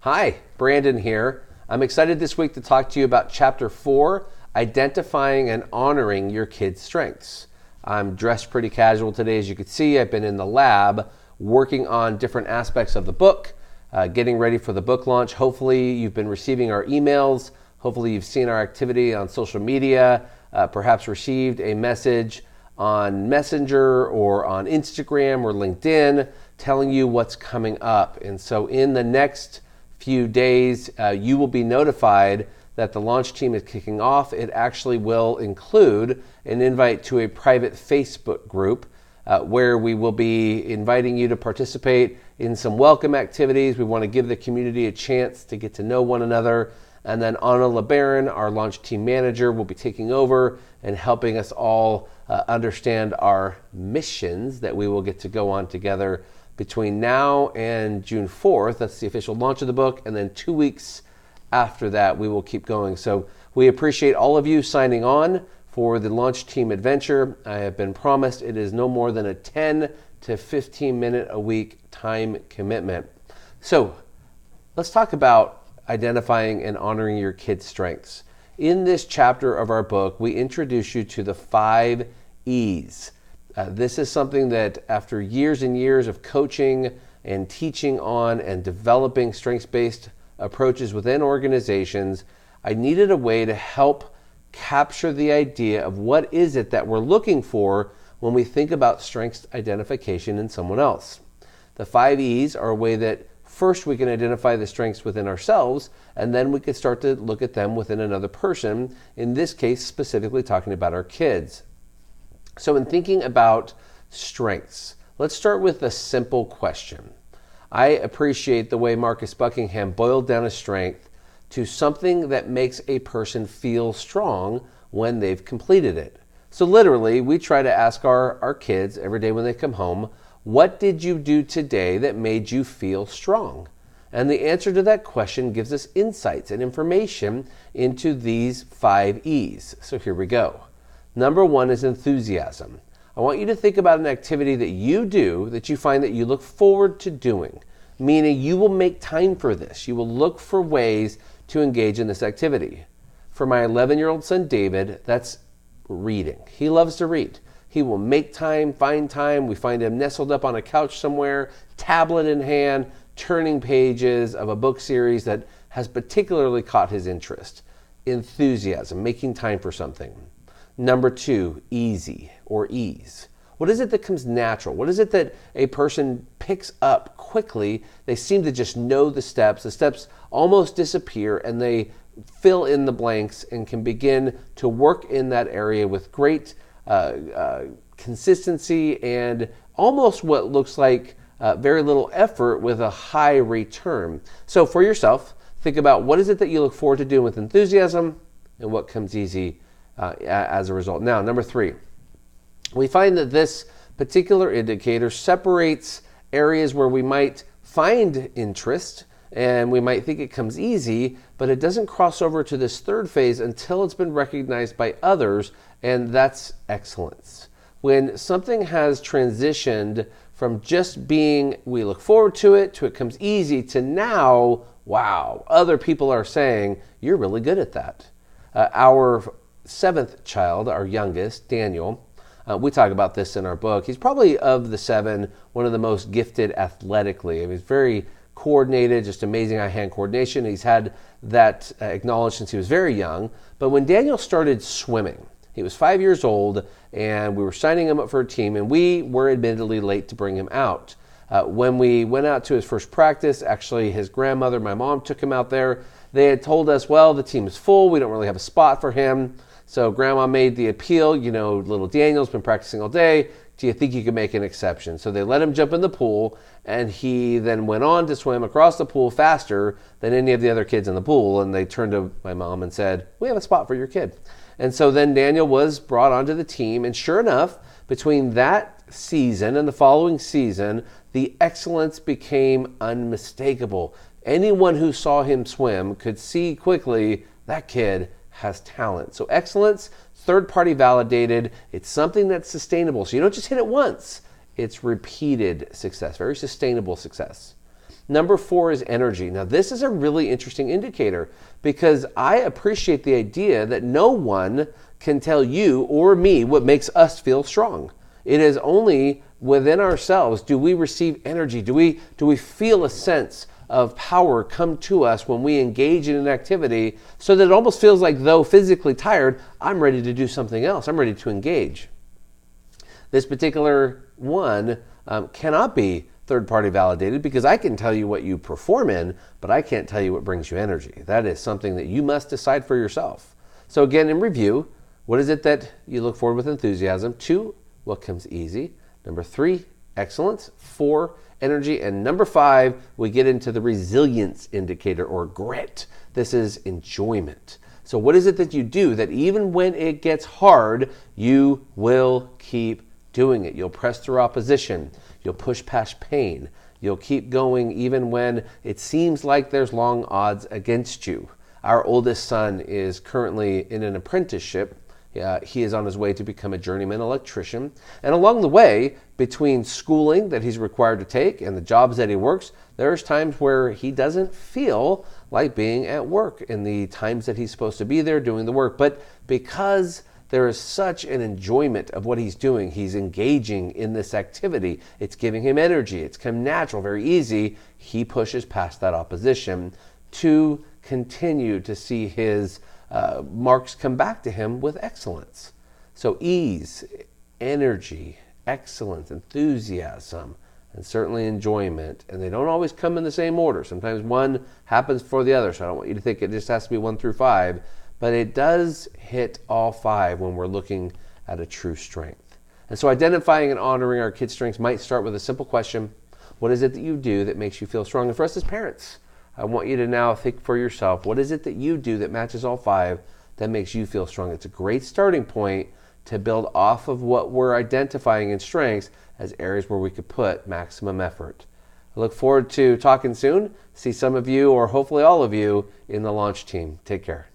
Hi, Brandon here. I'm excited this week to talk to you about Chapter 4, Identifying and Honoring Your Kids' Strengths. I'm dressed pretty casual today, as you can see. I've been in the lab working on different aspects of the book, getting ready for the book launch. Hopefully you've been receiving our emails. Hopefully you've seen our activity on social media, perhaps received a message on Messenger or on Instagram or LinkedIn telling you what's coming up. And so in the next few days, you will be notified that the launch team is kicking off. It actually will include an invite to a private Facebook group where we will be inviting you to participate in some welcome activities. We want to give the community a chance to get to know one another. And then Anna LeBaron, our launch team manager, will be taking over and helping us all understand our missions that we will get to go on together between now and June 4th. That's the official launch of the book. And then 2 weeks after that, we will keep going. So we appreciate all of you signing on for the launch team adventure. I have been promised it is no more than a 10 to 15 minute a week time commitment. So let's talk about identifying and honoring your kids' strengths. In this chapter of our book, we introduce you to the 5 E's. This is something that after years and years of coaching and teaching on and developing strengths-based approaches within organizations, I needed a way to help capture the idea of what is it that we're looking for when we think about strengths identification in someone else. The 5 E's are a way that first we can identify the strengths within ourselves, and then we can start to look at them within another person, in this case specifically talking about our kids. So in thinking about strengths, let's start with a simple question. I appreciate the way Marcus Buckingham boiled down a strength to something that makes a person feel strong when they've completed it. So literally, we try to ask our kids every day when they come home, what did you do today that made you feel strong? And the answer to that question gives us insights and information into these 5 E's. So here we go. Number 1 is enthusiasm. I want you to think about an activity that you do that you find that you look forward to doing, meaning you will make time for this. You will look for ways to engage in this activity. For my 11-year-old son, David, that's reading. He loves to read. He will make time, find time. We find him nestled up on a couch somewhere, tablet in hand, turning pages of a book series that has particularly caught his interest. Enthusiasm, making time for something. Number 2, easy or ease. What is it that comes natural? What is it that a person picks up quickly? They seem to just know the steps. The steps almost disappear and they fill in the blanks and can begin to work in that area with great consistency and almost what looks like very little effort with a high return. So for yourself, think about what is it that you look forward to doing with enthusiasm and what comes easy as a result. Now, number 3, we find that this particular indicator separates areas where we might find interest and we might think it comes easy, but it doesn't cross over to this 3rd phase until it's been recognized by others, and that's excellence. When something has transitioned from just being we look forward to it comes easy to now, wow, other people are saying you're really good at that. Our 7th child, our youngest, Daniel, we talk about this in our book. He's probably of the 7, one of the most gifted athletically. I mean, he's very coordinated, just amazing eye-hand coordination. He's had that acknowledged since he was very young. But when Daniel started swimming, he was 5 years old, and we were signing him up for a team, and we were admittedly late to bring him out. When we went out to his first practice, actually his grandmother, my mom, took him out there. They had told us, well, the team is full. We don't really have a spot for him. So Grandma made the appeal, little Daniel's been practicing all day. Do you think you could make an exception? So they let him jump in the pool, and he then went on to swim across the pool faster than any of the other kids in the pool. And they turned to my mom and said, we have a spot for your kid. And so then Daniel was brought onto the team. And sure enough, between that season and the following season, the excellence became unmistakable. Anyone who saw him swim could see quickly that kid has talent. So excellence, third-party validated, it's something that's sustainable. So you don't just hit it once, it's repeated success, very sustainable success. Number 4 is energy. Now, this is a really interesting indicator because I appreciate the idea that no one can tell you or me what makes us feel strong. It is only within ourselves do we receive energy, do we feel a sense of power come to us when we engage in an activity so that it almost feels like, though physically tired, I'm ready to do something else. I'm ready to engage. This particular one cannot be third-party validated because I can tell you what you perform in, but I can't tell you what brings you energy. That is something that you must decide for yourself. So again, in review, what is it that you look forward with enthusiasm? 2, what comes easy? Number 3, excellence. 4, energy. And number 5, we get into the resilience indicator or grit. This is enjoyment. So what is it that you do that even when it gets hard, you will keep doing it? You'll press through opposition. You'll push past pain. You'll keep going even when it seems like there's long odds against you. Our oldest son is currently in an apprenticeship. He is on his way to become a journeyman electrician. And along the way, between schooling that he's required to take and the jobs that he works, there's times where he doesn't feel like being at work in the times that he's supposed to be there doing the work. But because there is such an enjoyment of what he's doing, he's engaging in this activity, it's giving him energy, it's come natural, very easy, he pushes past that opposition to continue to see his marks come back to him with excellence. So ease, energy, excellence, enthusiasm, and certainly enjoyment. And they don't always come in the same order. Sometimes one happens before the other. So I don't want you to think it just has to be 1 through 5. But it does hit all 5 when we're looking at a true strength. And so identifying and honoring our kids' strengths might start with a simple question. What is it that you do that makes you feel strong? And for us as parents, I want you to now think for yourself, what is it that you do that matches all 5 that makes you feel strong? It's a great starting point to build off of what we're identifying in strengths as areas where we could put maximum effort. I look forward to talking soon. See some of you, or hopefully all of you, in the launch team. Take care.